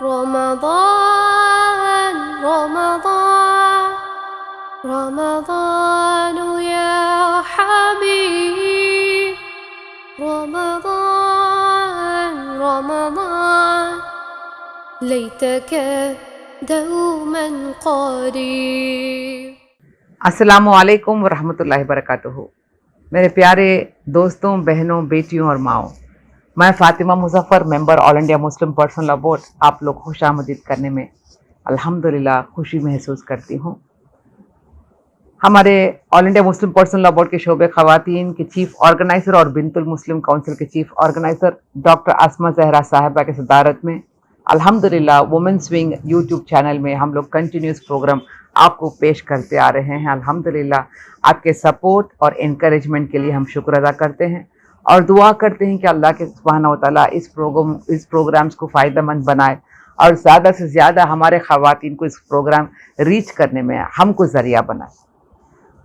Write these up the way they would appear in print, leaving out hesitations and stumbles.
رمضان رمضان رمضان يا حبيب رمضان رمضان ليتك دوما قريب. अस्सलामु अलैकुम वरहमतुल्लाहि वबरकातुहू। मेरे प्यारे दोस्तों, बहनों, बेटियों और माओ, मैं Fatima Muzaffar, member all India Muslim personal law board, आप लोग खुशामदीद करने में अल्हम्दुलिल्लाह खुशी महसूस करती हूँ। हमारे all India Muslim personal law board के शोबे ख़वातीन के चीफ़ ऑर्गेनाइज़र और बिनतुल मुस्लिम काउंसिल के चीफ़ ऑर्गेनाइज़र डॉक्टर आसमा ज़हरा साहिबा के सदारत में अल्हम्दुलिल्लाह वुमेन्स विंग यूट्यूब चैनल में हम लोग कंटिन्यूस प्रोग्राम आपको पेश करते आ रहे हैं। अल्हम्दुलिल्लाह आपके सपोर्ट और इनकरेजमेंट के लिए हम शुक्र अदा करते हैं और दुआ करते हैं कि अल्लाह के सुब्हानहू व तआला इस प्रोग्राम्स को फ़ायदेमंद बनाए और ज़्यादा से ज़्यादा हमारे ख़वातीन को इस प्रोग्राम रीच करने में हमको ज़रिया बनाए।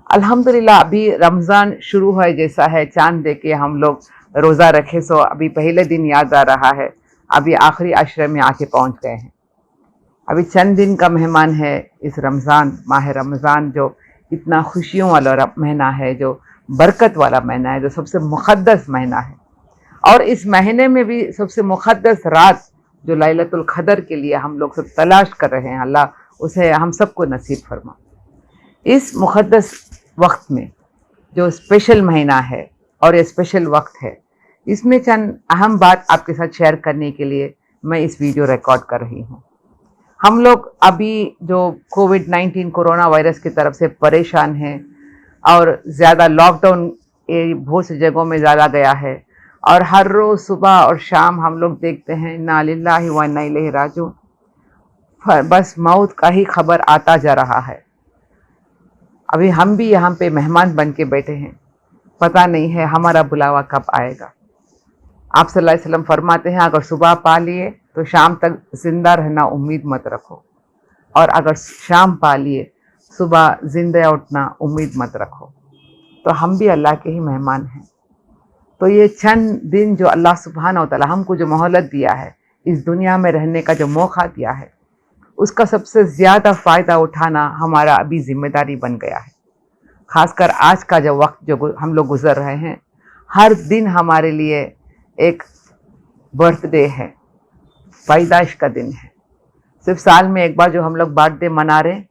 अल्हम्दुलिल्लाह अभी रमज़ान शुरू है जैसा है, चांद देख के हम लोग रोज़ा रखे, सो अभी पहले दिन याद आ रहा है, अभी आखिरी अशरे में आके पहुंच गए हैं। अभी चंद दिन का मेहमान है इस रमज़ान, माह रमज़ान जो इतना खुशियों वाला महीना है, जो बरकत वाला महीना है, जो सबसे मुक़द्दस महीना है, और इस महीने में भी सबसे मुक़द्दस रात जो लैलतुल क़द्र के लिए हम लोग सब तलाश कर रहे हैं, अल्लाह उसे हम सबको नसीब फरमा। इस मुक़द्दस वक्त में जो स्पेशल महीना है और ये स्पेशल वक्त है, इसमें चंद अहम बात आपके साथ शेयर करने के लिए मैं इस वीडियो रिकॉर्ड कर रही हूँ। हम लोग अभी जो कोविड-19 कोरोना वायरस की तरफ से परेशान हैं और ज़्यादा लॉकडाउन बहुत सी जगहों में ज़्यादा गया है और हर रोज़ सुबह और शाम हम लोग देखते हैं इन्ना लिल्लाहि व इन्ना इलैहि राजिऊन, बस मौत का ही खबर आता जा रहा है। अभी हम भी यहाँ पे मेहमान बन के बैठे हैं, पता नहीं है हमारा बुलावा कब आएगा। आप सल्लल्लाहु अलैहि वसल्लम फरमाते हैं, अगर सुबह पा लिए तो शाम तक ज़िंदा रहना उम्मीद मत रखो, और अगर शाम पा लिए सुबह ज़िंदा उठना उम्मीद मत रखो। तो हम भी अल्लाह के ही मेहमान हैं। तो ये चंद दिन जो अल्लाह सुब्हानहू व तआला हमको जो मोहलत दिया है, इस दुनिया में रहने का जो मौका दिया है, उसका सबसे ज़्यादा फ़ायदा उठाना हमारा अभी ज़िम्मेदारी बन गया है। ख़ासकर आज का जो वक्त जो हम लोग गुज़र रहे हैं, हर दिन हमारे लिए एक बर्थडे है, पैदाइश का दिन है। सिर्फ साल में एक बार जो हम लोग बर्थडे मना रहे,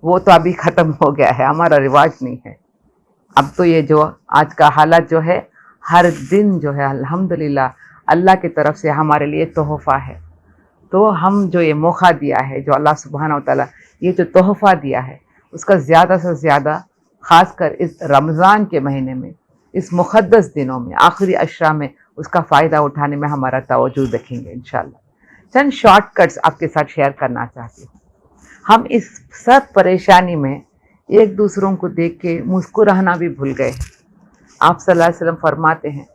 वो तो अभी ख़त्म हो गया है, हमारा रिवाज नहीं है। अब तो ये जो आज का हालत जो है, हर दिन जो है अल्हम्दुलिल्लाह अल्लाह की तरफ से हमारे लिए तोहफ़ा है। तो हम जो ये मौका दिया है, जो अल्लाह सुब्हानहू व तआला ये जो तोहफ़ा दिया है, उसका ज़्यादा से ज़्यादा ख़ासकर इस रमज़ान के महीने में, इस मुक़द्दस दिनों में, आखिरी अशरा में उसका फ़ायदा उठाने में हमारा तवज्जो रखेंगे इंशाअल्लाह। चंद शॉर्टकट्स आपके साथ शेयर करना चाहती हूँ। हम इस सब परेशानी में एक दूसरों को देख के मुस्कुराना भी भूल गए। आप सल्लल्लाहु अलैहि वसल्लम फरमाते हैं,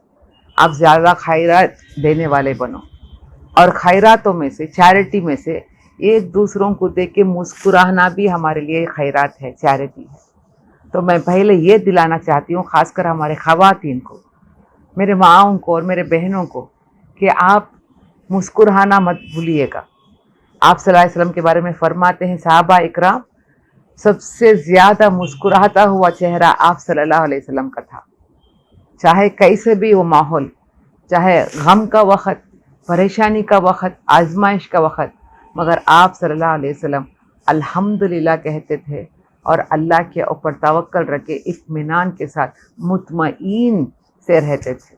आप ज़्यादा खैरात देने वाले बनो, और खैरातों में से, चैरिटी में से एक दूसरों को देख के मुस्कुराना भी हमारे लिए खैरात है, चैरिटी है। तो मैं पहले ये दिलाना चाहती हूँ, ख़ासकर हमारे ख़वातीन को, मेरे माओं को और मेरे बहनों को, कि आप मुस्कुराना मत भूलिएगा। आप सल्लल्लाहु अलैहि वसल्लम के बारे में फरमाते हैं, सहाबा इकराम सबसे ज़्यादा मुस्कुराता हुआ चेहरा आप सल्लल्लाहु अलैहि वसल्लम का था। चाहे कैसे भी वो माहौल, चाहे गम का वक़्त, परेशानी का वक़्त, आजमाइश का वक़्त, मगर आप सल्लल्लाहु अलैहि वसल्लम अल्हम्दुलिल्लाह कहते थे और अल्लाह के ऊपर तवक्कल रख के इत्मीनान के साथ मुतमईन से रहते थे।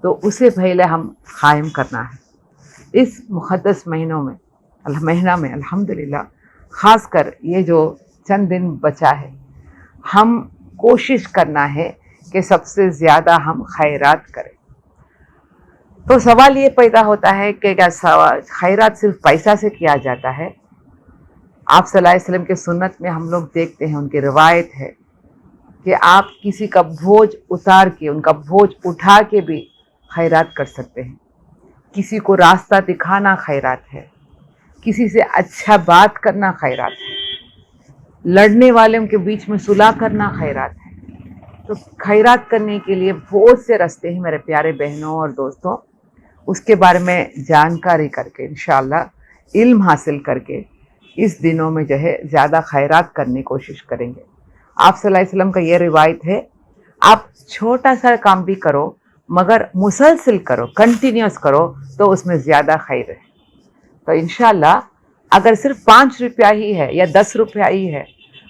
तो उसे पहले हम कायम करना है। इस मुक़द्दस महीना में अल्हम्दुलिल्लाह ख़ासकर ये जो चंद दिन बचा है, हम कोशिश करना है कि सबसे ज़्यादा हम खैरात करें। तो सवाल ये पैदा होता है कि क्या खैरात सिर्फ पैसा से किया जाता है? आप सल्लल्लाहु अलैहि वसल्लम के सुन्नत में हम लोग देखते हैं, उनकी रिवायत है कि आप किसी का बोझ उतार के, उनका बोझ उठा के भी खैरात कर सकते हैं। किसी को रास्ता दिखाना खैरात है, किसी से अच्छा बात करना खैरात है, लड़ने वालों के बीच में सुलह करना खैरात है। तो खैरात करने के लिए बहुत से रास्ते हैं मेरे प्यारे बहनों और दोस्तों, उसके बारे में जानकारी करके इंशाअल्लाह علم حاصل کر کے اس دنوں میں جو ہے زیادہ خیرات کرنے کی کوشش کریں گے۔ آپ صلی اللہ علیہ وسلم کا یہ روایت ہے، آپ چھوٹا سا کام بھی کرو مگر مسلسل کرو، کنٹینیوس کرو تو اس میں زیادہ خیر ہے۔ تو انشاءاللہ اگر صرف 5 روپیہ ہی ہے یا 10 روپیہ ہی ہے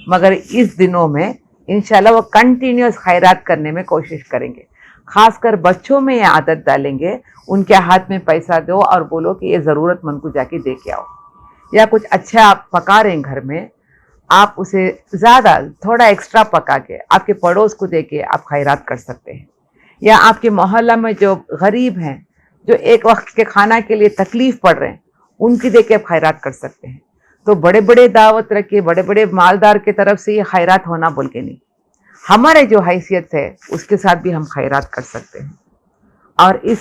مگر اس دنوں میں انشاءاللہ وہ کنٹینیوس خیرات کرنے میں کوشش کریں گے۔ خاص کر بچوں میں یہ عادت ڈالیں گے، ان کے ہاتھ میں پیسہ دو اور بولو کہ یہ ضرورت مند کو جا کے دے کے آؤ، یا کچھ اچھا آپ پکا رہے ہیں گھر میں، آپ اسے زیادہ تھوڑا ایکسٹرا پکا کے آپ کے پڑوس کو دے کے آپ خیرات کر سکتے ہیں۔ یا آپ کے محلہ میں جو غریب ہیں، جو ایک وقت کے کھانا کے لیے تکلیف پڑ رہے ہیں، ان کی دے کے آپ خیرات کر سکتے ہیں۔ تو بڑے بڑے دعوت رکھے، بڑے بڑے مالدار کی طرف سے یہ خیرات ہونا بول کے نہیں، ہمارے جو حیثیت ہے اس کے ساتھ بھی ہم خیرات کر سکتے ہیں۔ اور اس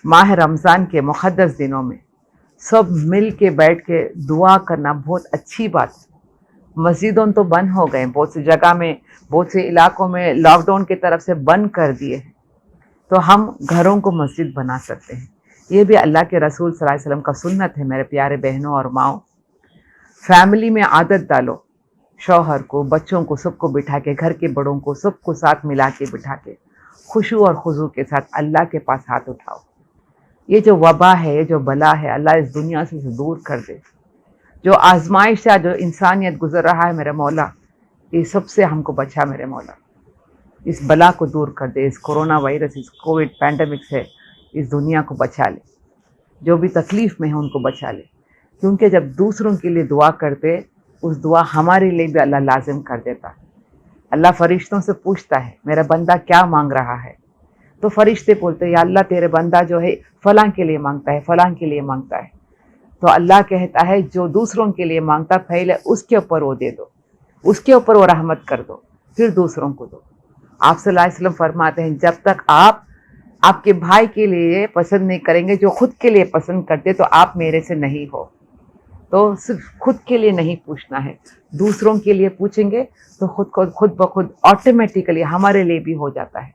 ماہ رمضان کے مقدس دنوں میں سب مل کے بیٹھ کے دعا کرنا بہت اچھی بات ہے۔ مسجدوں تو بند ہو گئے، بہت سی جگہ میں، بہت سے علاقوں میں لاک ڈاؤن کی طرف سے بند کر دیے ہیں، تو ہم گھروں کو مسجد بنا سکتے ہیں۔ یہ بھی اللہ کے رسول صلی اللہ علیہ وسلم کا سنت ہے۔ میرے پیارے بہنوں اور ماؤں، فیملی میں عادت ڈالو، شوہر کو، بچوں کو، سب کو بٹھا کے، گھر کے بڑوں کو سب کو ساتھ ملا کے بٹھا کے خشوع اور خضوع کے ساتھ اللہ کے پاس ہاتھ اٹھاؤ۔ یہ جو وبا ہے، یہ جو بلا ہے، اللہ اس دنیا سے دور کر دے۔ جو آزمائش ہے، جو انسانیت گزر رہا ہے میرے مولا، یہ سب سے ہم کو بچا میرے مولا۔ اس بلا کو دور کر دے، اس کورونا وائرس، اس کووڈ پینڈیمک سے اس دنیا کو بچا لے۔ جو بھی تکلیف میں ہے ان کو بچا لے، کیونکہ جب دوسروں کے لیے دعا کرتے، اس دعا ہمارے لیے بھی اللہ لازم کر دیتا ہے۔ اللہ فرشتوں سے پوچھتا ہے میرا بندہ کیا مانگ رہا ہے، تو فرشتے بولتے یا اللہ تیرے بندہ جو ہے فلاں کے لیے مانگتا ہے، فلاں کے لیے مانگتا ہے۔ تو اللہ کہتا ہے جو دوسروں کے لیے مانگتا پہلے اس کے اوپر وہ دے دو، اس کے اوپر وہ رحمت کر دو، پھر دوسروں کو دو۔ آپ صلی اللہ علیہ وسلم فرماتے ہیں جب تک آپ کے بھائی کے لیے پسند نہیں کریں گے جو خود کے لیے پسند کرتے تو آپ میرے سے نہیں ہو۔ تو صرف خود کے لیے نہیں پوچھنا ہے، دوسروں کے لیے پوچھیں گے تو خود بخود آٹومیٹیکلی ہمارے لیے بھی ہو جاتا ہے۔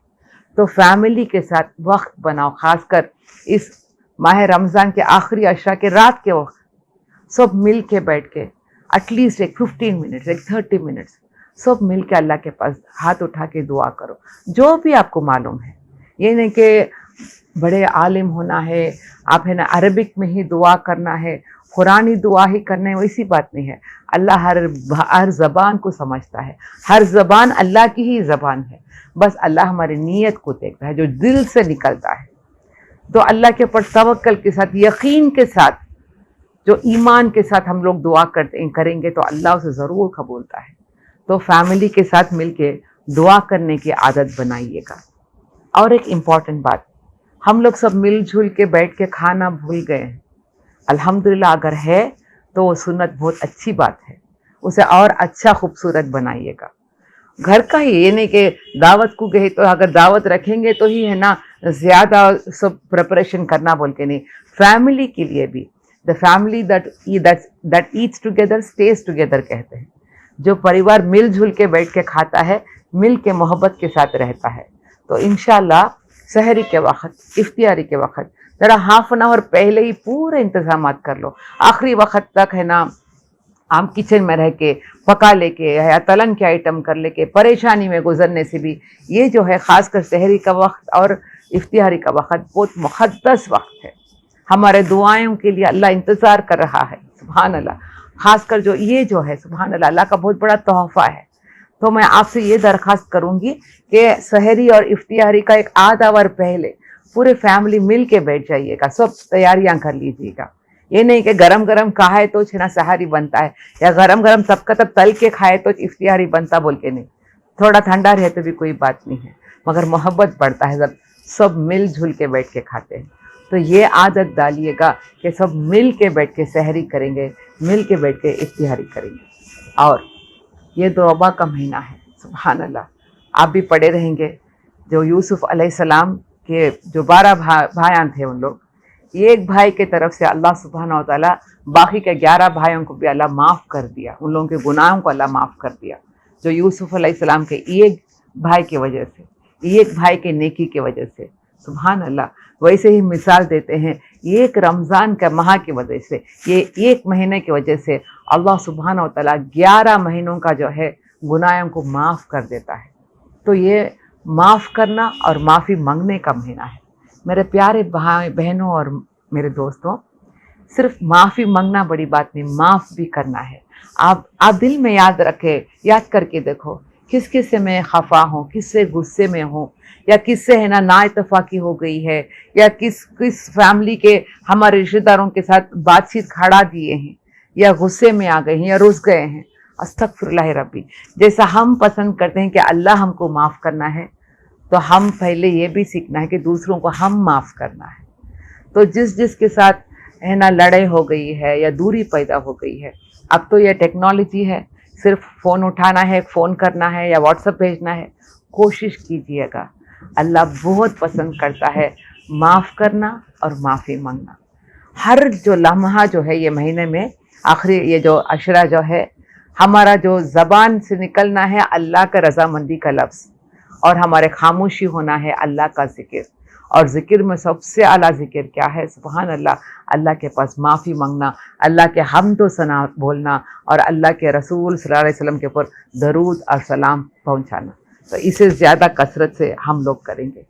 تو فیملی کے ساتھ وقت بناؤ، خاص کر اس ماہ رمضان کے آخری عشرہ کے رات کے وقت سب مل کے بیٹھ کے ایٹ لیسٹ ایک 15 منٹس، ایک 30 منٹس سب مل کے اللہ کے پاس ہاتھ اٹھا کے دعا کرو، جو بھی آپ کو معلوم ہے۔ یہ نہیں کہ بڑے عالم ہونا ہے، آپ ہے نا عربک میں ہی دعا کرنا ہے، قرآنی دعا ہی کرنا ہے، ویسی بات نہیں ہے۔ اللہ ہر زبان کو سمجھتا ہے، ہر زبان اللہ کی ہی زبان ہے، بس اللہ ہماری نیت کو دیکھتا ہے جو دل سے نکلتا ہے۔ تو اللہ کے اوپر توکل کے ساتھ، یقین کے ساتھ، جو ایمان کے ساتھ ہم لوگ دعا کریں گے تو اللہ اسے ضرور قبولتا ہے۔ تو فیملی کے ساتھ مل کے دعا کرنے کی عادت بنائیے گا۔ اور ایک امپورٹنٹ بات، ہم لوگ سب مل جل کے بیٹھ کے کھانا بھول گئے ہیں۔ الحمدللہ اگر ہے تو وہ سنت بہت اچھی بات ہے، اسے اور اچھا خوبصورت بنائیے گا۔ گھر کا ہی، یہ نہیں کہ دعوت کو گئے تو اگر دعوت رکھیں گے تو ہی ہے نا زیادہ سب پریپریشن کرنا بول کے نہیں، فیملی کے لیے بھی the family that eats together stays together کہتے ہیں۔ جو پریوار مل جل کے بیٹھ کے کھاتا ہے، مل کے محبت کے ساتھ رہتا ہے۔ تو انشاءاللہ سحری کے وقت، افطاری کے وقت ذرا ہاف این آور پہلے ہی پورے انتظامات کر لو، آخری وقت تک ہے نا ہم کچن میں رہ کے پکا لے کے یا تلن کے آئٹم کر لے کے پریشانی میں گزرنے سے بھی یہ جو ہے خاص کر سحری کا وقت اور افطاری کا وقت بہت مقدس وقت ہے۔ ہمارے دعائوں کے لیے اللہ انتظار کر رہا ہے، سبحان اللہ۔ خاص کر یہ جو ہے سبحان اللہ، اللہ کا بہت بڑا تحفہ ہے۔ تو میں آپ سے یہ درخواست کروں گی کہ سحری اور افطاری کا ایک آدھا آور پہلے پورے فیملی مل کے بیٹھ جائیے گا، سب تیاریاں کر لیجیے گا۔ یہ نہیں کہ گرم گرم کھائے تو چھنا سحری بنتا ہے، یا گرم گرم تب کا تب تل کے کھائے تو افطاری بنتا بول کے نہیں۔ تھوڑا ٹھنڈا رہے تو بھی کوئی بات نہیں ہے، مگر محبت بڑھتا ہے جب سب مل جل کے بیٹھ کے کھاتے ہیں۔ تو یہ عادت ڈالیے گا کہ سب مل کے بیٹھ کے سحری کریں گے، مل کے بیٹھ کے افطاری کریں گے۔ اور یہ توبہ کا مہینہ ہے، سبحان اللہ۔ آپ بھی پڑھے رہیں گے جو یوسف علیہ السلام کے جو 12 بھائیاں تھے، ان لوگ ایک بھائی کے طرف سے اللہ سبحانہ و تعالیٰ باقی کے 11 بھائیوں کو بھی اللہ معاف کر دیا، ان لوگوں کے گناہوں کو اللہ معاف کر دیا، جو یوسف علیہ السلام کے ایک بھائی کی وجہ سے، ایک بھائی کے نیکی کی وجہ سے۔ सुभान अल्लाह। वैसे ही मिसाल देते हैं, एक रमज़ान का माह की वजह से, ये एक महीने की वजह से अल्लाह सुब्हानहू व तआला 11 महीनों का जो है गुनाहों को माफ़ कर देता है। तो ये माफ़ करना और माफ़ी मांगने का महीना है। मेरे प्यारे भाई बहनों और मेरे दोस्तों, सिर्फ माफ़ी मांगना बड़ी बात नहीं, माफ़ भी करना है। आप दिल में याद रखें, याद करके देखो किस किस से मैं खफा हूँ, किससे गुस्से में हूँ, या किससे है ना इत्तेफाकी हो गई है, या किस फैमिली के हमारे रिश्तेदारों के साथ बातचीत खड़ा दिए हैं, या गुस्से में आ गए हैं, या रुस गए हैं। अस्तगफिरुल्लाह रब्बी। जैसा हम पसंद करते हैं कि अल्लाह हमको माफ़ करना है, तो हम पहले ये भी सीखना है कि दूसरों को हम माफ़ करना है। तो जिस के साथ है ना लड़ाई हो गई है या दूरी पैदा हो गई है, अब तो ये टेक्नोलॉजी है, सिर्फ फ़ोन उठाना है, फ़ोन करना है या व्हाट्सएप भेजना है। कोशिश कीजिएगा, अल्लाह बहुत पसंद करता है माफ़ करना और माफ़ी मांगना। हर जो लम्हा जो है ये महीने में आखिरी ये जो अशरा जो है, हमारा जो ज़बान से निकलना है अल्लाह का रज़ामंदी का लफ्ज़, और हमारे खामोशी होना है अल्लाह का ज़िक्र। और ज़िक्र में सबसे आला ज़िक्र क्या है? सुभान अल्लाह, अल्लाह के पास माफ़ी मांगना, अल्लाह के हम्द व सना बोलना, और अल्लाह के रसूल सल्लल्लाहु अलैहि वसल्लम के ऊपर दरूद और सलाम पहुँचाना। तो इसे ज़्यादा कसरत से हम लोग करेंगे।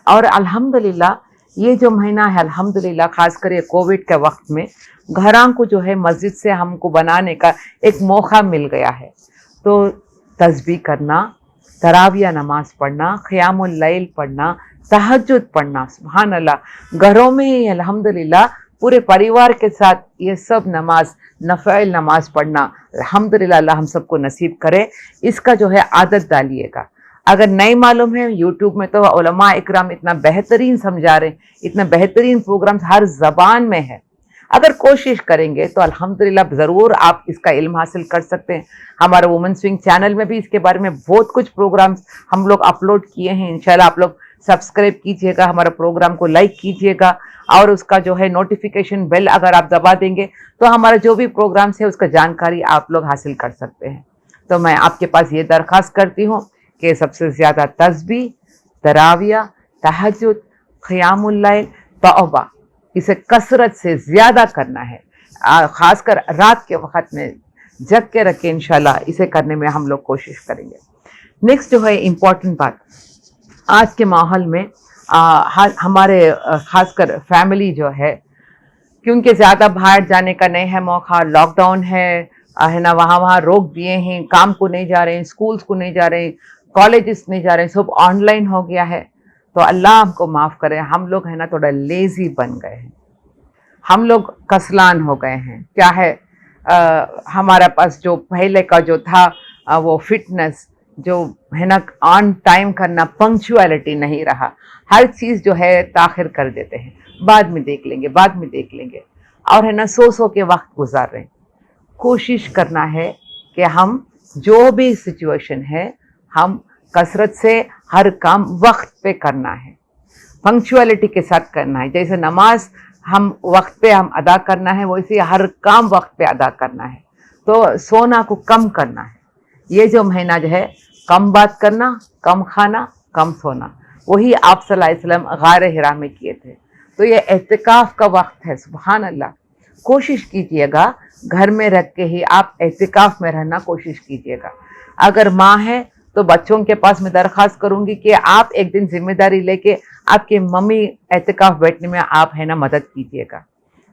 और अल्हम्दुलिल्लाह ये जो महीना है, अल्हम्दुलिल्लाह ख़ासकर ये कोविड के वक्त में घरां को जो है मस्जिद से हमको बनाने का एक मौका मिल गया है। तो तस्बीह करना, तराविया नमाज पढ़ना, क़ियामुल लैल पढ़ना, तहज्जुद पढ़ना, सुभान अल्लाह, घरों में ही अल्हम्दुलिल्लाह पूरे परिवार के साथ ये सब नमाज, नफ़िल नमाज पढ़ना अल्हम्दुलिल्लाह अल्लाह हम सबको नसीब करे। इसका जो है आदत डालिएगा। अगर नहीं मालूम है, यूट्यूब में तो उलमा इकराम इतना बेहतरीन समझा रहे हैं, इतना बेहतरीन प्रोग्राम्स हर ज़बान में है। अगर कोशिश करेंगे तो अल्हम्दुलिल्लाह ज़रूर आप इसका इल्म हासिल कर सकते हैं। हमारा वुमेन्स विंग चैनल में भी इसके बारे में बहुत कुछ प्रोग्राम्स हम लोग अपलोड किए हैं। इंशाल्लाह आप लोग सब्सक्राइब कीजिएगा, हमारा प्रोग्राम को लाइक कीजिएगा, और उसका जो है नोटिफिकेशन बेल अगर आप दबा देंगे तो हमारा जो भी प्रोग्राम्स है उसका जानकारी आप लोग हासिल कर सकते हैं। तो मैं आपके पास ये दरख्वास्त करती हूँ कि सबसे ज़्यादा तस्बीह, तराविया, तहज्जुद, क़ियामुल लैल, तौबा, इसे कसरत से ज़्यादा करना है। ख़ासकर रात के वक़्त में जग के रखें, इंशाल्लाह इसे करने में हम लोग कोशिश करेंगे। नेक्स्ट जो है इम्पॉर्टेंट बात, आज के माहौल में हमारे ख़ासकर फैमिली जो है, क्योंकि ज़्यादा बाहर जाने का नहीं है मौका, लॉकडाउन है ना, वहाँ रोक दिए हैं, काम को नहीं जा रहे हैं, स्कूल्स को नहीं जा रहे हैं, कॉलेजेस नहीं जा रहे हैं, सब ऑनलाइन हो गया है। तो अल्लाह हमको माफ़ करे, हम लोग है ना थोड़ा लेज़ी बन गए हैं, हम लोग कसलान हो गए हैं। क्या है, हमारा पास जो पहले का जो था वो फिटनेस जो है ना, ऑन टाइम करना, पंक्चुअलिटी नहीं रहा। हर चीज़ जो है ताख़िर कर देते हैं, बाद में देख लेंगे, बाद में देख लेंगे, और है ना सो के वक्त गुजार रहे हैं। कोशिश करना है कि हम जो भी सिचुएशन है, हम कसरत से हर काम वक्त पे करना है, पंक्चुअलिटी के साथ करना है। जैसे नमाज हम वक्त पे हम अदा करना है, वैसे हर काम वक्त पे अदा करना है। तो सोना को कम करना है। ये जो महीना जो है, कम बात करना, कम खाना, कम सोना, वही आप सल्लल्लाहु अलैहि वसल्लम गार हिरा में किए थे। तो ये एहतिकाफ का वक्त है, सुभान अल्लाह। कोशिश कीजिएगा घर में रख के ही आप एहतिकाफ में रहना कोशिश कीजिएगा। अगर माँ है तो बच्चों के पास मैं दरख्वास्त करूंगी कि आप एक दिन जिम्मेदारी लेके आपके मम्मी एहतिकाफ बैठने में आप है ना मदद कीजिएगा,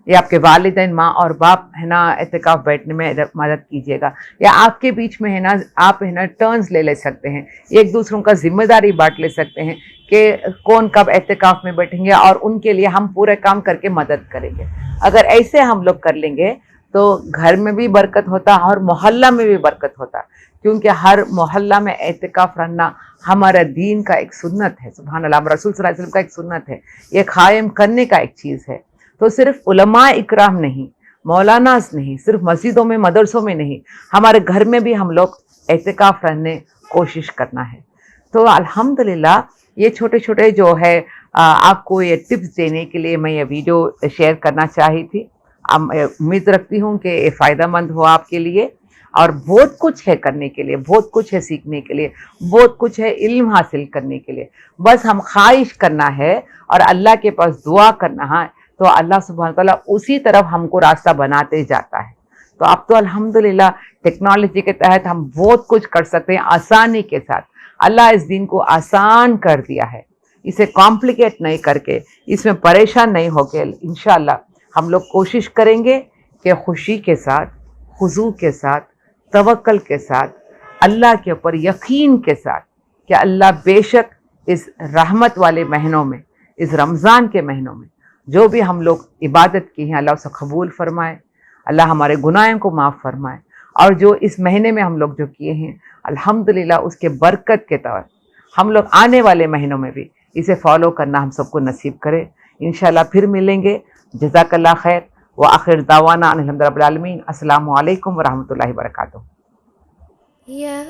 या आपके वालिदैन माँ और बाप है ना एहतिकाफ बैठने में मदद कीजिएगा, या आपके बीच में है ना आप है ना टर्न्स ले सकते हैं, एक दूसरों का जिम्मेदारी बांट ले सकते हैं कि कौन कब एहतिकाफ में बैठेंगे, और उनके लिए हम पूरे काम करके मदद करेंगे। अगर ऐसे हम लोग कर लेंगे तो घर में भी बरकत होता और मोहल्ला में भी बरकत होता, क्योंकि हर मोहल्ला में एहतिकाफ रहना हमारा दीन का एक सुन्नत है। सुभान अल्लाह, रसूल सल्लल्लाहु अलैहि वसल्लम का एक सुन्नत है, ये कायम करने का एक चीज़ है। तो सिर्फ उलमा इकराम नहीं, मौलानास नहीं, सिर्फ मस्जिदों में मदरसों में नहीं, हमारे घर में भी हम लोग एहतिकाफ रहने कोशिश करना है। तो अल्हम्दुलिल्लाह ये छोटे छोटे जो है आपको ये टिप्स देने के लिए मैं ये वीडियो शेयर करना चाही थी। उम्मीद रखती हूँ कि ये फ़ायदेमंद हो आपके लिए। اور بہت کچھ ہے کرنے کے لیے، بہت کچھ ہے سیکھنے کے لیے، بہت کچھ ہے علم حاصل کرنے کے لیے. بس ہم خواہش کرنا ہے اور اللہ کے پاس دعا کرنا ہے، تو اللہ سبحانہ تعالیٰ اسی طرف ہم کو راستہ بناتے جاتا ہے. تو اب تو الحمدللہ ٹیکنالوجی کے تحت ہم بہت کچھ کر سکتے ہیں آسانی کے ساتھ. اللہ اس دین کو آسان کر دیا ہے، اسے کمپلیکیٹ نہیں کر کے، اس میں پریشان نہیں ہو کے. انشاءاللہ ہم لوگ کوشش کریں گے کہ خوشی کے ساتھ، خضوع کے ساتھ، توکل کے ساتھ، اللہ کے اوپر یقین کے ساتھ کہ اللہ بے شک اس رحمت والے مہینوں میں، اس رمضان کے مہینوں میں جو بھی ہم لوگ عبادت کی ہیں اللہ اسے قبول فرمائے، اللہ ہمارے گناہوں کو معاف فرمائے، اور جو اس مہینے میں ہم لوگ جو کیے ہیں الحمدللہ اس کے برکت کے طور ہم لوگ آنے والے مہینوں میں بھی اسے فالو کرنا ہم سب کو نصیب کرے. انشاءاللہ پھر ملیں گے. جزاک اللہ خیر. وآخر دعوانا ان الحمد رب العالمین. السلام علیکم ورحمۃ اللہ وبرکاتہ. يا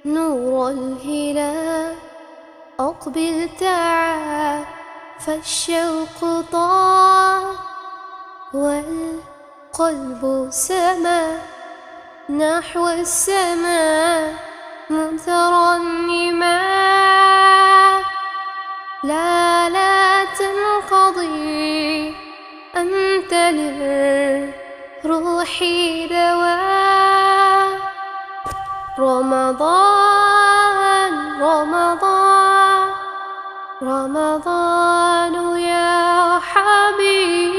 نور الهلال أقبل تعال فالشوق طال والقلب سما نحو السماء مترنما لا تنقضي أنت للروح دواء. رمضان رمضان رمضان يا حبيب